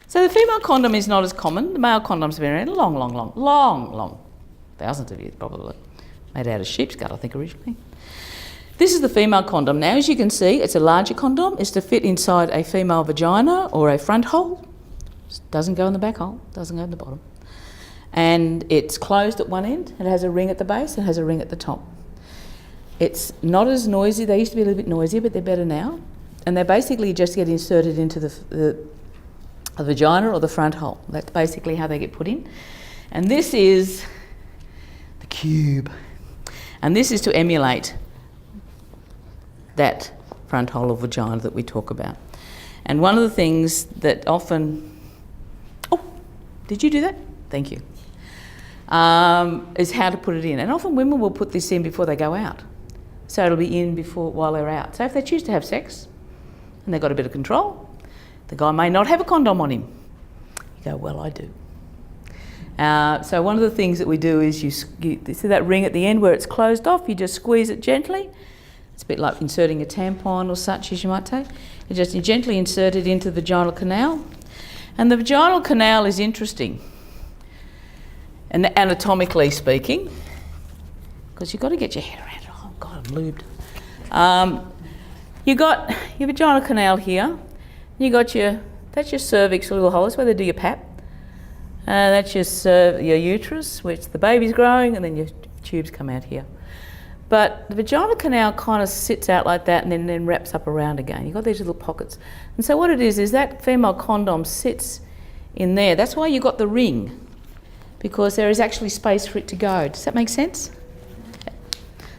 So the female condom is not as common. The male condoms have been around long, thousands of years probably. Made out of sheepskin, I think, originally. This is the female condom. Now, as you can see, it's a larger condom. It's to fit inside a female vagina or a front hole. Doesn't go in the back hole, doesn't go in the bottom. And it's closed at one end. It has a ring at the base, it has a ring at the top. It's not as noisy. They used to be a little bit noisier, but they're better now. And they basically just get inserted into the vagina or the front hole. That's basically how they get put in. And this is the cube. And this is to emulate that front hole of vagina that we talk about. And one of the things that often... Oh, did you do that? Thank you. Is how to put it in. And often women will put this in before they go out. So it'll be in while they're out. So if they choose to have sex and they've got a bit of control, the guy may not have a condom on him. You go, well, I do. So one of the things that we do is you see that ring at the end where it's closed off, you just squeeze it gently. It's a bit like inserting a tampon or such, as you might say. You gently insert it into the vaginal canal. And the vaginal canal is interesting, and anatomically speaking, because you've got to get your head around it. Oh God, I'm lubed. You've got your vaginal canal here. You got that's your cervix, little hole. That's where they do your pap. That's your uterus, which the baby's growing, and then your tubes come out here. But the vaginal canal kind of sits out like that and then wraps up around again. You've got these little pockets. And so what it is that female condom sits in there. That's why you've got the ring, because there is actually space for it to go. Does that make sense?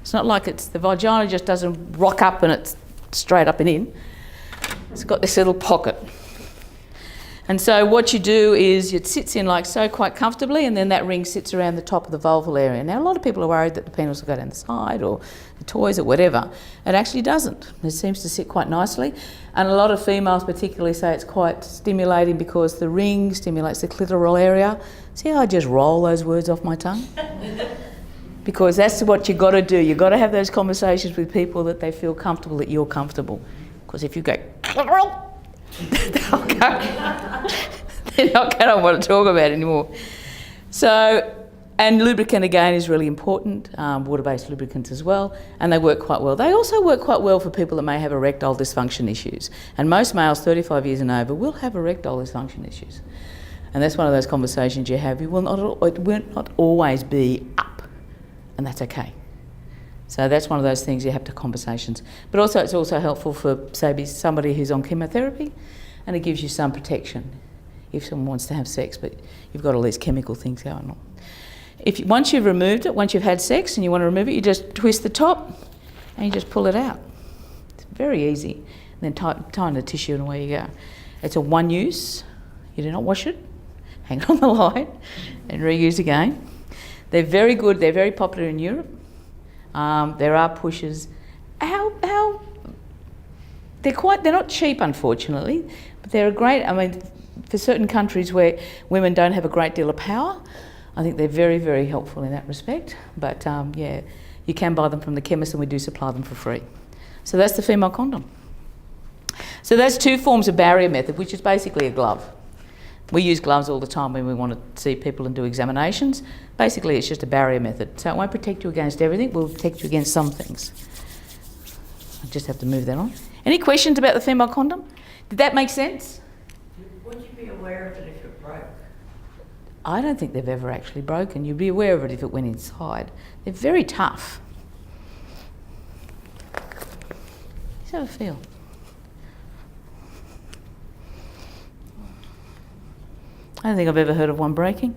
It's not like the vagina just doesn't rock up and it's straight up and in. It's got this little pocket. And so what you do is it sits in like so quite comfortably, and then that ring sits around the top of the vulval area. Now, a lot of people are worried that the penis will go down the side or the toys or whatever. It actually doesn't. It seems to sit quite nicely. And a lot of females particularly say it's quite stimulating because the ring stimulates the clitoral area. See how I just roll those words off my tongue? Because that's what you've got to do. You've got to have those conversations with people that they feel comfortable, that you're comfortable. Because if you go... they're not going to want to talk about it anymore. So, and lubricant again is really important, water-based lubricants as well, and they work quite well. They also work quite well for people that may have erectile dysfunction issues. And most males 35 years and over will have erectile dysfunction issues. And that's one of those conversations you have. It will not always be up, and that's okay. So that's one of those things you have to conversations. But also it's also helpful for, say, somebody who's on chemotherapy, and it gives you some protection if someone wants to have sex, but you've got all these chemical things going on. Once you've removed it, once you've had sex and you want to remove it, you just twist the top and you just pull it out. It's very easy. And then tie in the tissue and away you go. It's a one use. You do not wash it. Hang it on the line and reuse again. They're very good. They're very popular in Europe. There are pushes. They're not cheap, unfortunately, but they're for certain countries where women don't have a great deal of power, I think they're very, very helpful in that respect. But yeah, you can buy them from the chemist, and we do supply them for free. So that's the female condom. So that's two forms of barrier method, which is basically a glove. We use gloves all the time when we want to see people and do examinations. Basically, it's just a barrier method. So it won't protect you against everything, it will protect you against some things. I just have to move that on. Any questions about the female condom? Did that make sense? Would you be aware of it if it broke? I don't think they've ever actually broken. You'd be aware of it if it went inside. They're very tough. Let's have a feel. I don't think I've ever heard of one breaking.